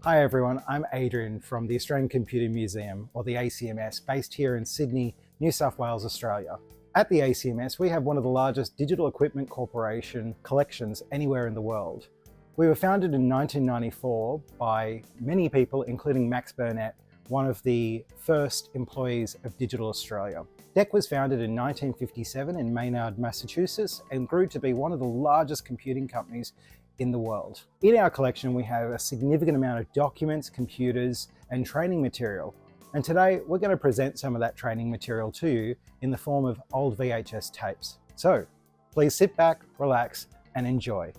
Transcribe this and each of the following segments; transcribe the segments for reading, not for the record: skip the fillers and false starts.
Hi everyone, I'm Adrian from the Australian Computer Museum, or the ACMS, based here in Sydney, New South Wales, Australia. At the ACMS, we have one of the largest digital equipment corporation collections anywhere in the world. We were founded in 1994 by many people, including Max Burnett, one of the first employees of Digital Australia. DEC was founded in 1957 in Maynard, Massachusetts, and grew to be one of the largest computing companies in the world. In our collection, we have a significant amount of documents, computers, and training material. And today, we're going to present some of that training material to you in the form of old VHS tapes. So, please sit back, relax, and enjoy.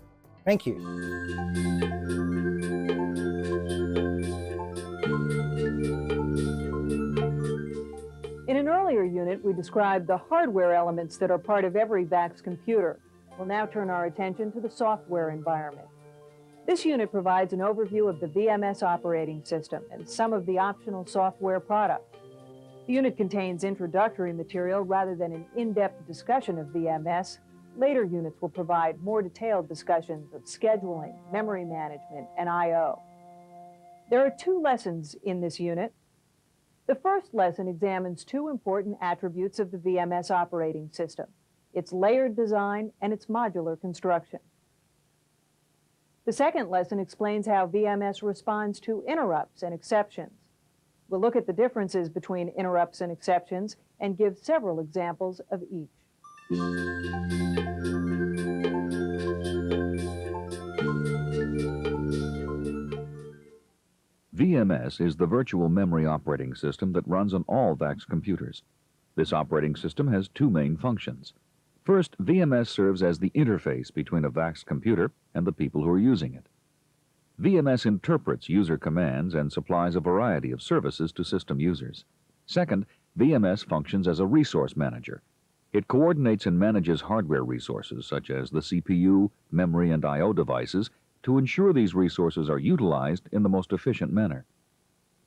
Thank you. In an earlier unit, we described the hardware elements that are part of every VAX computer. We'll now turn our attention to the software environment. This unit provides an overview of the VMS operating system and some of the optional software products. The unit contains introductory material rather than an in-depth discussion of VMS. Later units will provide more detailed discussions of scheduling, memory management, and I/O. There are two lessons in this unit. The first lesson examines two important attributes of the VMS operating system: its layered design and its modular construction. The second lesson explains how VMS responds to interrupts and exceptions. We'll look at the differences between interrupts and exceptions and give several examples of each. VMS is the virtual memory operating system that runs on all VAX computers. This operating system has two main functions. First, VMS serves as the interface between a VAX computer and the people who are using it. VMS interprets user commands and supplies a variety of services to system users. Second, VMS functions as a resource manager. It coordinates and manages hardware resources such as the CPU, memory, and I/O devices to ensure these resources are utilized in the most efficient manner.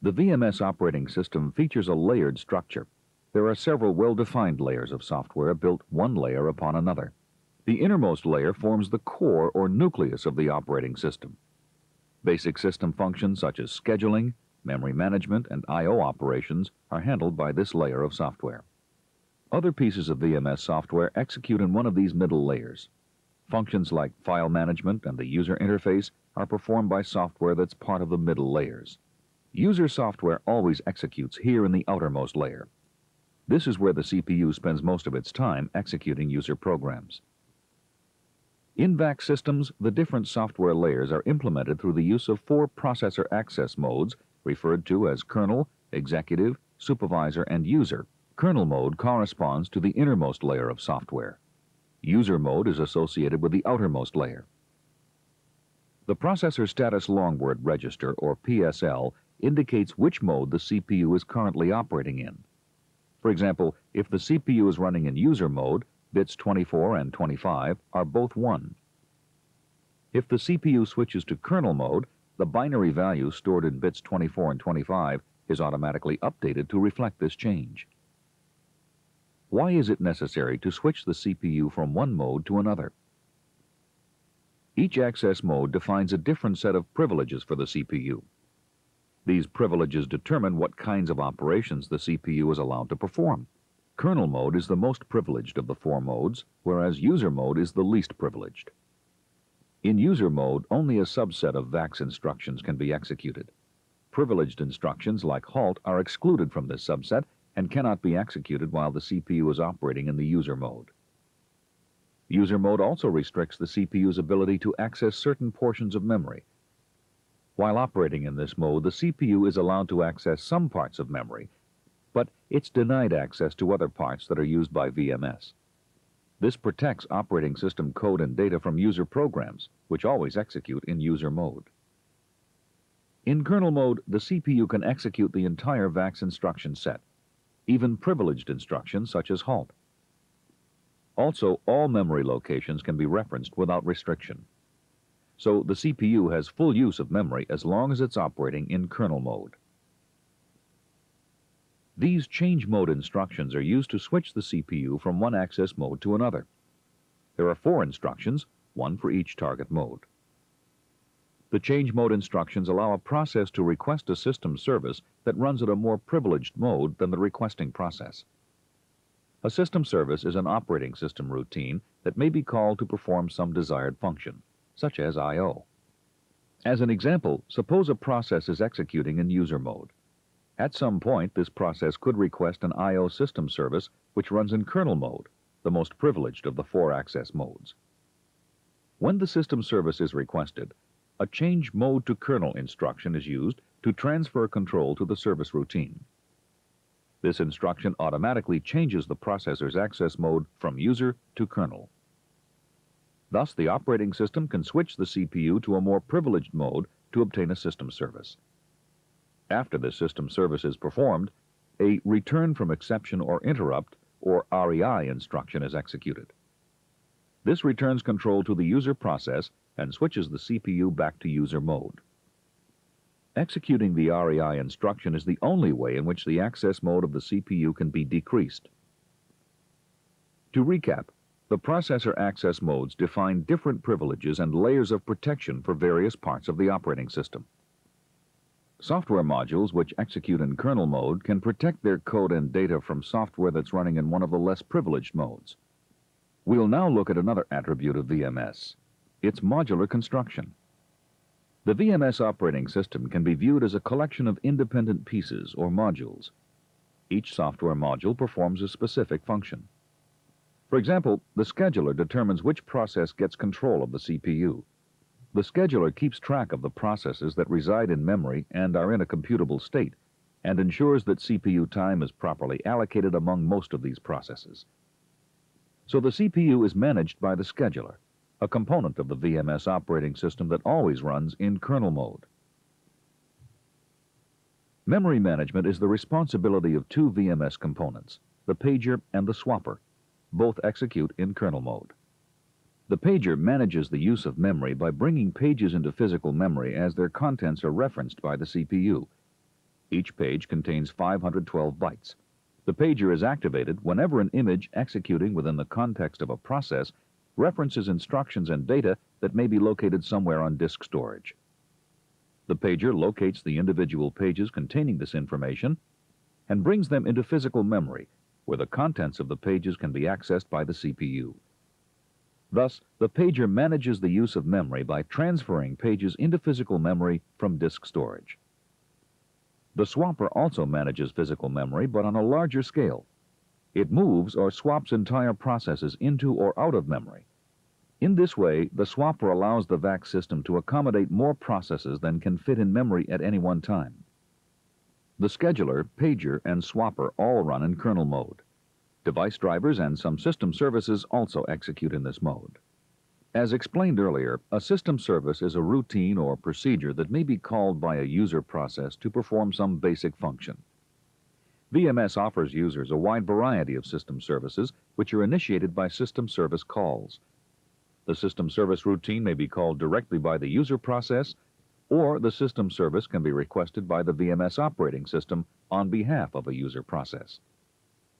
The VMS operating system features a layered structure. There are several well-defined layers of software built one layer upon another. The innermost layer forms the core or nucleus of the operating system. Basic system functions such as scheduling, memory management, and I/O operations are handled by this layer of software. Other pieces of VMS software execute in one of these middle layers. Functions like file management and the user interface are performed by software that's part of the middle layers. User software always executes here in the outermost layer. This is where the CPU spends most of its time executing user programs. In VAX systems, the different software layers are implemented through the use of four processor access modes, referred to as kernel, executive, supervisor, and user. Kernel mode corresponds to the innermost layer of software. User mode is associated with the outermost layer. The Processor Status Longword Register, or PSL, indicates which mode the CPU is currently operating in. For example, if the CPU is running in user mode, bits 24 and 25 are both 1. If the CPU switches to kernel mode, the binary value stored in bits 24 and 25 is automatically updated to reflect this change. Why is it necessary to switch the CPU from one mode to another? Each access mode defines a different set of privileges for the CPU. These privileges determine what kinds of operations the CPU is allowed to perform. Kernel mode is the most privileged of the four modes, whereas user mode is the least privileged. In user mode, only a subset of VAX instructions can be executed. Privileged instructions like halt are excluded from this subset and cannot be executed while the CPU is operating in the user mode. User mode also restricts the CPU's ability to access certain portions of memory. While operating in this mode, the CPU is allowed to access some parts of memory, but it's denied access to other parts that are used by VMS. This protects operating system code and data from user programs, which always execute in user mode. In kernel mode, the CPU can execute the entire VAX instruction set, even privileged instructions such as halt. Also, all memory locations can be referenced without restriction. So the CPU has full use of memory as long as it's operating in kernel mode. These change mode instructions are used to switch the CPU from one access mode to another. There are 4 instructions, one for each target mode. The change mode instructions allow a process to request a system service that runs at a more privileged mode than the requesting process. A system service is an operating system routine that may be called to perform some desired function, such as I/O. As an example, suppose a process is executing in user mode. At some point, this process could request an I/O system service which runs in kernel mode, the most privileged of the 4 access modes. When the system service is requested, a change mode to kernel instruction is used to transfer control to the service routine. This instruction automatically changes the processor's access mode from user to kernel. Thus, the operating system can switch the CPU to a more privileged mode to obtain a system service. After the system service is performed, a return from exception or interrupt, or REI instruction is executed. This returns control to the user process and switches the CPU back to user mode. Executing the REI instruction is the only way in which the access mode of the CPU can be decreased. To recap, the processor access modes define different privileges and layers of protection for various parts of the operating system. Software modules which execute in kernel mode can protect their code and data from software that's running in one of the less privileged modes. We'll now look at another attribute of VMS, its modular construction. The VMS operating system can be viewed as a collection of independent pieces or modules. Each software module performs a specific function. For example, the scheduler determines which process gets control of the CPU. The scheduler keeps track of the processes that reside in memory and are in a computable state, and ensures that CPU time is properly allocated among most of these processes. So the CPU is managed by the scheduler, a component of the VMS operating system that always runs in kernel mode. Memory management is the responsibility of 2 VMS components, the pager and the swapper. Both execute in kernel mode. The pager manages the use of memory by bringing pages into physical memory as their contents are referenced by the CPU. Each page contains 512 bytes. The pager is activated whenever an image executing within the context of a process references instructions and data that may be located somewhere on disk storage. The pager locates the individual pages containing this information and brings them into physical memory, where the contents of the pages can be accessed by the CPU. Thus, the pager manages the use of memory by transferring pages into physical memory from disk storage. The swapper also manages physical memory, but on a larger scale. It moves or swaps entire processes into or out of memory. In this way, the swapper allows the VAX system to accommodate more processes than can fit in memory at any one time. The scheduler, pager, and swapper all run in kernel mode. Device drivers and some system services also execute in this mode. As explained earlier, a system service is a routine or procedure that may be called by a user process to perform some basic function. VMS offers users a wide variety of system services which are initiated by system service calls. The system service routine may be called directly by the user process, or the system service can be requested by the VMS operating system on behalf of a user process.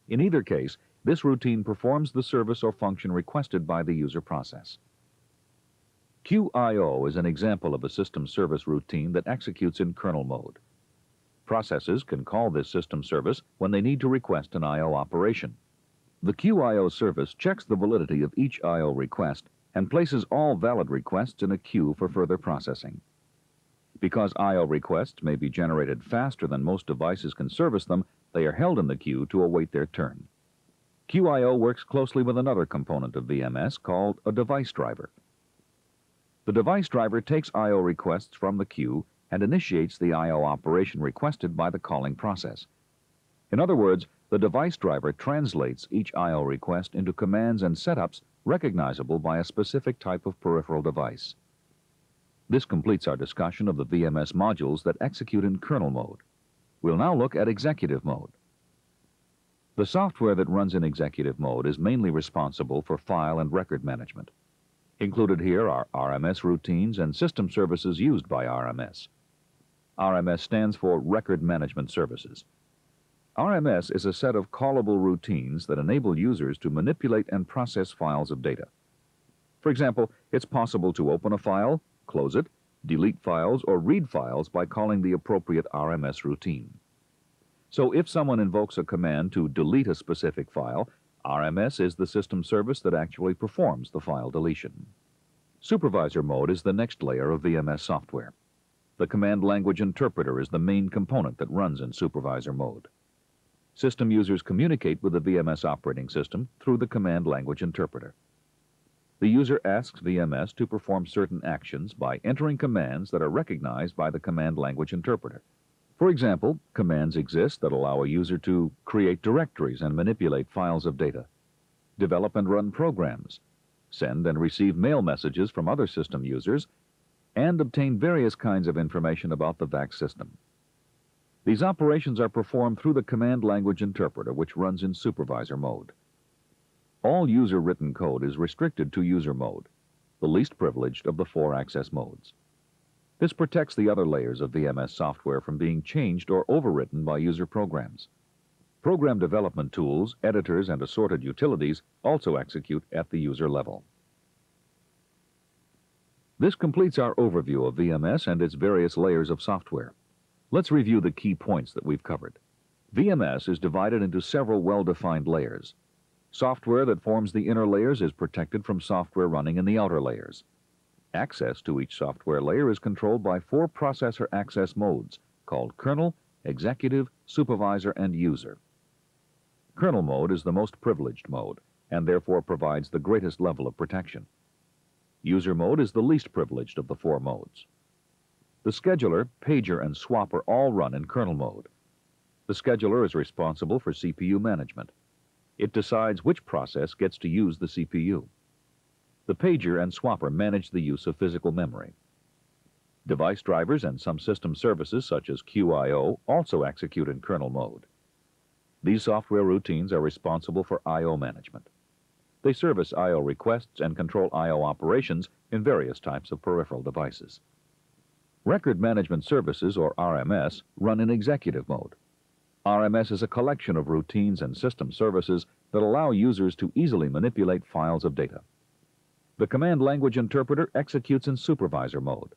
In either case, this routine performs the service or function requested by the user process. QIO is an example of a system service routine that executes in kernel mode. Processes can call this system service when they need to request an I/O operation. The QIO service checks the validity of each I/O request and places all valid requests in a queue for further processing. Because I/O requests may be generated faster than most devices can service them, they are held in the queue to await their turn. QIO works closely with another component of VMS called a device driver. The device driver takes I/O requests from the queue and initiates the I/O operation requested by the calling process. In other words, the device driver translates each I/O request into commands and setups recognizable by a specific type of peripheral device. This completes our discussion of the VMS modules that execute in kernel mode. We'll now look at executive mode. The software that runs in executive mode is mainly responsible for file and record management. Included here are RMS routines and system services used by RMS. RMS stands for Record Management Services. RMS is a set of callable routines that enable users to manipulate and process files of data. For example, it's possible to open a file, close it, delete files, or read files by calling the appropriate RMS routine. So if someone invokes a command to delete a specific file, RMS is the system service that actually performs the file deletion. Supervisor mode is the next layer of VMS software. The command language interpreter is the main component that runs in supervisor mode. System users communicate with the VMS operating system through the command language interpreter. The user asks VMS to perform certain actions by entering commands that are recognized by the command language interpreter. For example, commands exist that allow a user to create directories and manipulate files of data, develop and run programs, send and receive mail messages from other system users, and obtain various kinds of information about the VAX system. These operations are performed through the command language interpreter, which runs in supervisor mode. All user-written code is restricted to user mode, the least privileged of the 4 access modes. This protects the other layers of VMS software from being changed or overwritten by user programs. Program development tools, editors, and assorted utilities also execute at the user level. This completes our overview of VMS and its various layers of software. Let's review the key points that we've covered. VMS is divided into several well-defined layers. Software that forms the inner layers is protected from software running in the outer layers. Access to each software layer is controlled by 4 processor access modes called kernel, executive, supervisor, and user. Kernel mode is the most privileged mode and therefore provides the greatest level of protection. User mode is the least privileged of the 4 modes. The scheduler, pager, and swapper all run in kernel mode. The scheduler is responsible for CPU management. It decides which process gets to use the CPU. The pager and swapper manage the use of physical memory. Device drivers and some system services such as QIO also execute in kernel mode. These software routines are responsible for I/O management. They service I/O requests and control I/O operations in various types of peripheral devices. Record Management Services, or RMS, run in executive mode. RMS is a collection of routines and system services that allow users to easily manipulate files of data. The command language interpreter executes in supervisor mode.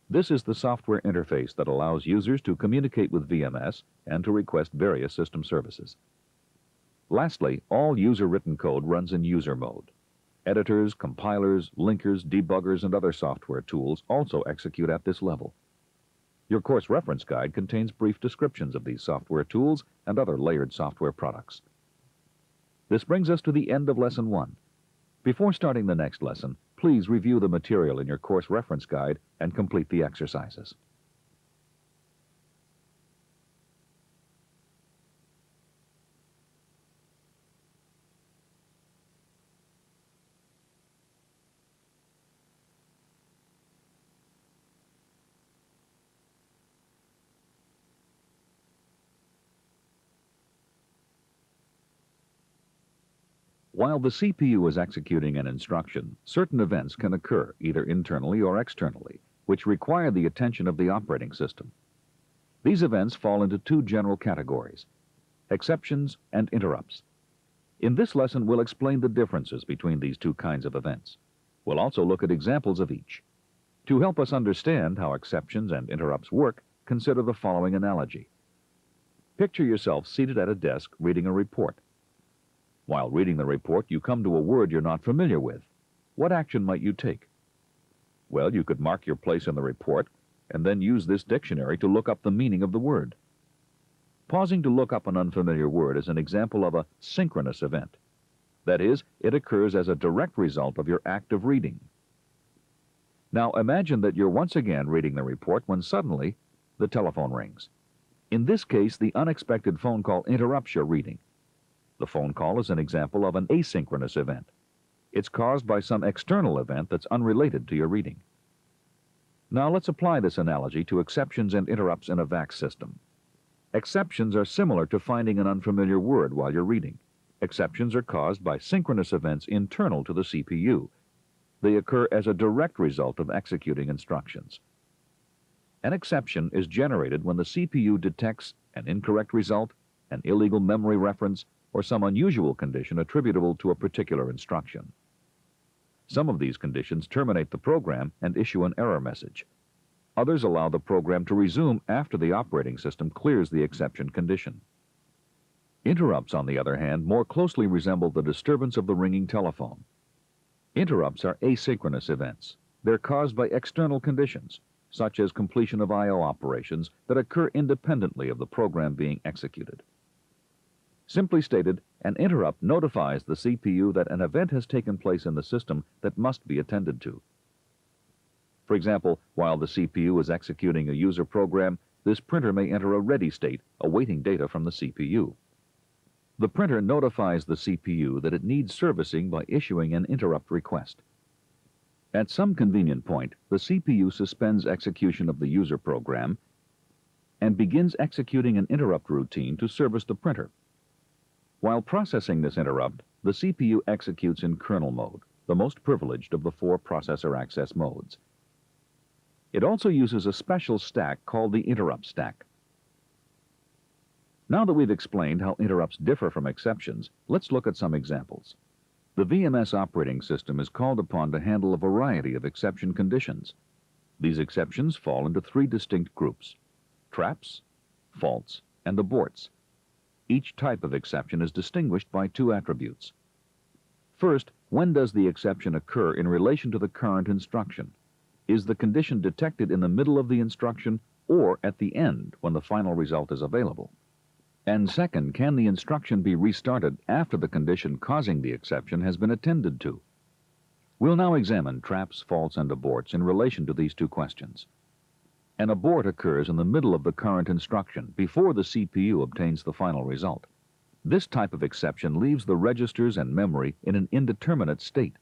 This is the software interface that allows users to communicate with VMS and to request various system services. Lastly, all user-written code runs in user mode. Editors, compilers, linkers, debuggers, and other software tools also execute at this level. Your course reference guide contains brief descriptions of these software tools and other layered software products. This brings us to the end of Lesson 1. Before starting the next lesson, please review the material in your course reference guide and complete the exercises. While the CPU is executing an instruction, certain events can occur, either internally or externally, which require the attention of the operating system. These events fall into 2 general categories: exceptions and interrupts. In this lesson, we'll explain the differences between these 2 kinds of events. We'll also look at examples of each. To help us understand how exceptions and interrupts work, consider the following analogy. Picture yourself seated at a desk reading a report. While reading the report, you come to a word you're not familiar with. What action might you take? Well, you could mark your place in the report and then use this dictionary to look up the meaning of the word. Pausing to look up an unfamiliar word is an example of a synchronous event. That is, it occurs as a direct result of your act of reading. Now imagine that you're once again reading the report when suddenly the telephone rings. In this case, the unexpected phone call interrupts your reading. The phone call is an example of an asynchronous event. It's caused by some external event that's unrelated to your reading. Now let's apply this analogy to exceptions and interrupts in a VAX system. Exceptions are similar to finding an unfamiliar word while you're reading. Exceptions are caused by synchronous events internal to the CPU. They occur as a direct result of executing instructions. An exception is generated when the CPU detects an incorrect result, an illegal memory reference, or some unusual condition attributable to a particular instruction. Some of these conditions terminate the program and issue an error message. Others allow the program to resume after the operating system clears the exception condition. Interrupts, on the other hand, more closely resemble the disturbance of the ringing telephone. Interrupts are asynchronous events. They're caused by external conditions, such as completion of I/O operations that occur independently of the program being executed. Simply stated, an interrupt notifies the CPU that an event has taken place in the system that must be attended to. For example, while the CPU is executing a user program, this printer may enter a ready state, awaiting data from the CPU. The printer notifies the CPU that it needs servicing by issuing an interrupt request. At some convenient point, the CPU suspends execution of the user program and begins executing an interrupt routine to service the printer. While processing this interrupt, the CPU executes in kernel mode, the most privileged of the 4 processor access modes. It also uses a special stack called the interrupt stack. Now that we've explained how interrupts differ from exceptions, let's look at some examples. The VMS operating system is called upon to handle a variety of exception conditions. These exceptions fall into 3 distinct groups: traps, faults, and aborts. Each type of exception is distinguished by 2 attributes. First, when does the exception occur in relation to the current instruction? Is the condition detected in the middle of the instruction or at the end when the final result is available? And second, can the instruction be restarted after the condition causing the exception has been attended to? We'll now examine traps, faults, and aborts in relation to these 2 questions. An abort occurs in the middle of the current instruction, before the CPU obtains the final result. This type of exception leaves the registers and memory in an indeterminate state.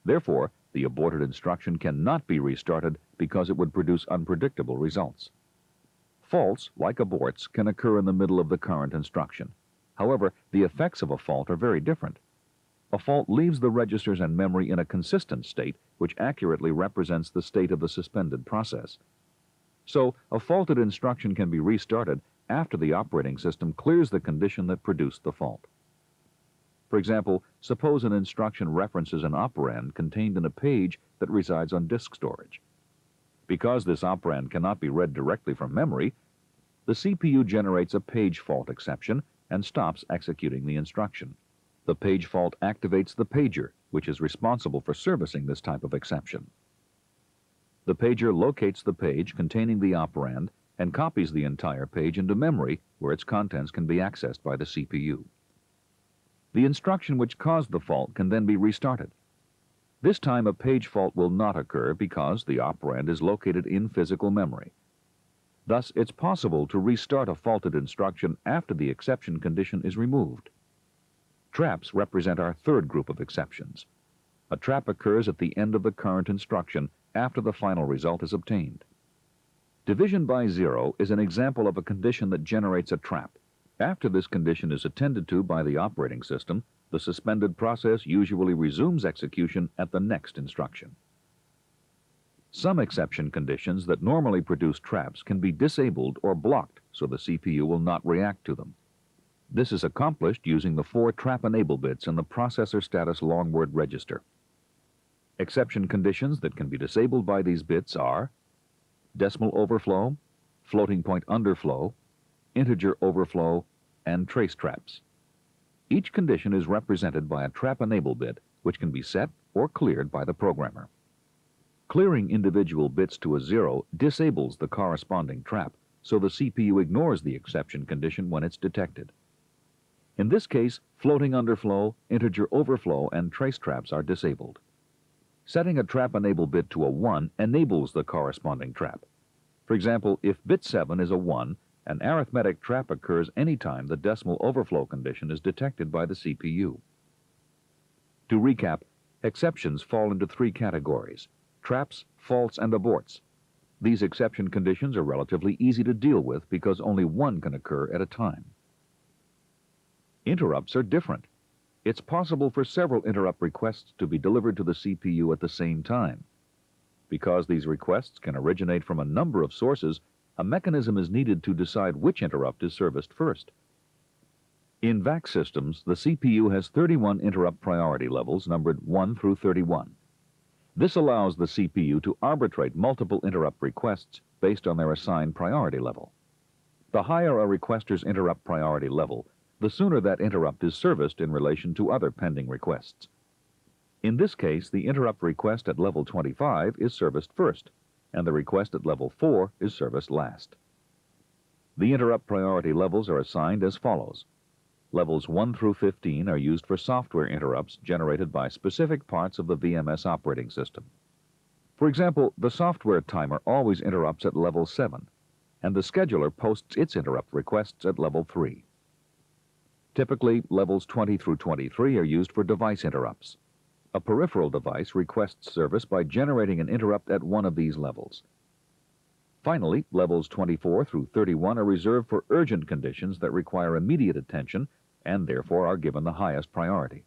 Therefore, the aborted instruction cannot be restarted because it would produce unpredictable results. Faults, like aborts, can occur in the middle of the current instruction. However, the effects of a fault are very different. A fault leaves the registers and memory in a consistent state, which accurately represents the state of the suspended process. So, a faulted instruction can be restarted after the operating system clears the condition that produced the fault. For example, suppose an instruction references an operand contained in a page that resides on disk storage. Because this operand cannot be read directly from memory, the CPU generates a page fault exception and stops executing the instruction. The page fault activates the pager, which is responsible for servicing this type of exception. The pager locates the page containing the operand and copies the entire page into memory, where its contents can be accessed by the CPU. The instruction which caused the fault can then be restarted. This time a page fault will not occur because the operand is located in physical memory. Thus, it's possible to restart a faulted instruction after the exception condition is removed. Traps represent our 3rd group of exceptions. A trap occurs at the end of the current instruction after the final result is obtained. Division by 0 is an example of a condition that generates a trap. After this condition is attended to by the operating system, the suspended process usually resumes execution at the next instruction. Some exception conditions that normally produce traps can be disabled or blocked so the CPU will not react to them. This is accomplished using the 4 trap enable bits in the processor status long word register. Exception conditions that can be disabled by these bits are decimal overflow, floating point underflow, integer overflow, and trace traps. Each condition is represented by a trap enable bit, which can be set or cleared by the programmer. Clearing individual bits to a 0 disables the corresponding trap, so the CPU ignores the exception condition when it's detected. In this case, floating underflow, integer overflow, and trace traps are disabled. Setting a trap enable bit to a 1 enables the corresponding trap. For example, if bit 7 is a 1, an arithmetic trap occurs anytime the decimal overflow condition is detected by the CPU. To recap, exceptions fall into 3 categories: traps, faults, and aborts. These exception conditions are relatively easy to deal with because only one can occur at a time. Interrupts are different. It's possible for several interrupt requests to be delivered to the CPU at the same time. Because these requests can originate from a number of sources, a mechanism is needed to decide which interrupt is serviced first. In VAX systems, the CPU has 31 interrupt priority levels numbered 1 through 31. This allows the CPU to arbitrate multiple interrupt requests based on their assigned priority level. The higher a requester's interrupt priority level, the sooner that interrupt is serviced in relation to other pending requests. In this case, the interrupt request at level 25 is serviced first, and the request at level 4 is serviced last. The interrupt priority levels are assigned as follows. Levels 1 through 15 are used for software interrupts generated by specific parts of the VMS operating system. For example, the software timer always interrupts at level 7, and the scheduler posts its interrupt requests at level 3. Typically, levels 20 through 23 are used for device interrupts. A peripheral device requests service by generating an interrupt at one of these levels. Finally, levels 24 through 31 are reserved for urgent conditions that require immediate attention and therefore are given the highest priority.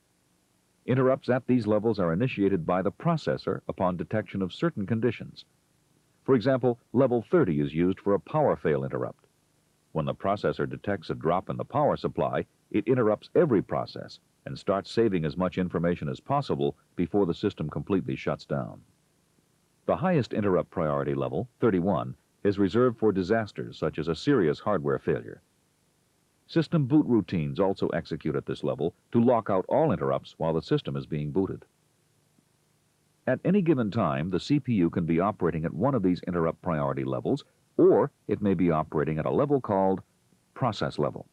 Interrupts at these levels are initiated by the processor upon detection of certain conditions. For example, level 30 is used for a power fail interrupt. When the processor detects a drop in the power supply, it interrupts every process and starts saving as much information as possible before the system completely shuts down. The highest interrupt priority level, 31, is reserved for disasters such as a serious hardware failure. System boot routines also execute at this level to lock out all interrupts while the system is being booted. At any given time, the CPU can be operating at one of these interrupt priority levels, or it may be operating at a level called process level.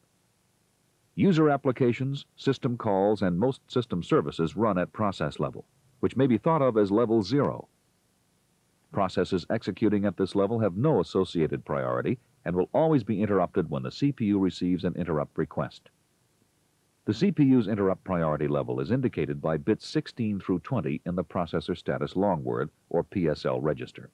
User applications, system calls, and most system services run at process level, which may be thought of as level 0. Processes executing at this level have no associated priority and will always be interrupted when the CPU receives an interrupt request. The CPU's interrupt priority level is indicated by bits 16 through 20 in the processor status long word, or PSL register.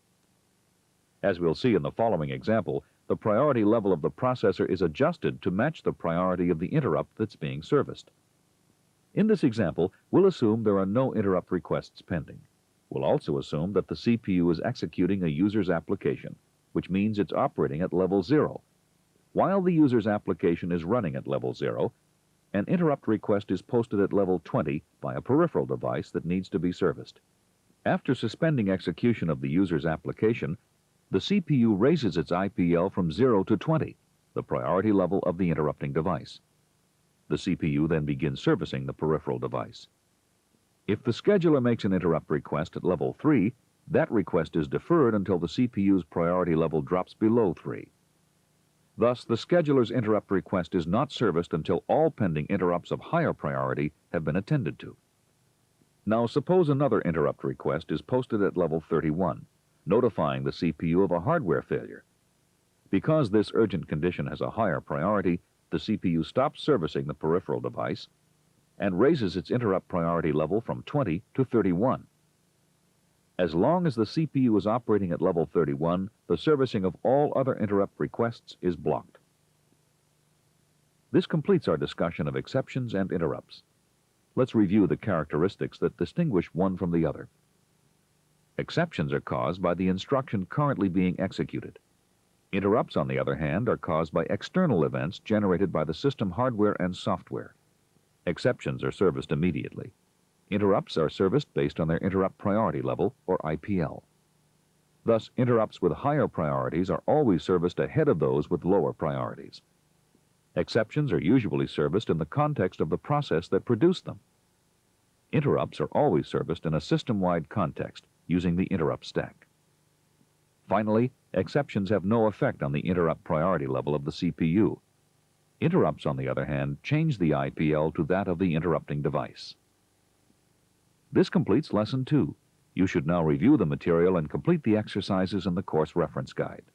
As we'll see in the following example, the priority level of the processor is adjusted to match the priority of the interrupt that's being serviced. In this example, we'll assume there are no interrupt requests pending. We'll also assume that the CPU is executing a user's application, which means it's operating at level 0. While the user's application is running at level 0, an interrupt request is posted at level 20 by a peripheral device that needs to be serviced. After suspending execution of the user's application, the CPU raises its IPL from 0 to 20, the priority level of the interrupting device. The CPU then begins servicing the peripheral device. If the scheduler makes an interrupt request at level 3, that request is deferred until the CPU's priority level drops below 3. Thus, the scheduler's interrupt request is not serviced until all pending interrupts of higher priority have been attended to. Now, suppose another interrupt request is posted at level 31, notifying the CPU of a hardware failure. Because this urgent condition has a higher priority, the CPU stops servicing the peripheral device and raises its interrupt priority level from 20 to 31. As long as the CPU is operating at level 31, the servicing of all other interrupt requests is blocked. This completes our discussion of exceptions and interrupts. Let's review the characteristics that distinguish one from the other. Exceptions are caused by the instruction currently being executed. Interrupts, on the other hand, are caused by external events generated by the system hardware and software. Exceptions are serviced immediately. Interrupts are serviced based on their interrupt priority level, or IPL. Thus, interrupts with higher priorities are always serviced ahead of those with lower priorities. Exceptions are usually serviced in the context of the process that produced them. Interrupts are always serviced in a system-wide context using the interrupt stack. Finally, exceptions have no effect on the interrupt priority level of the CPU. Interrupts, on the other hand, change the IPL to that of the interrupting device. This completes Lesson 2. You should now review the material and complete the exercises in the course reference guide.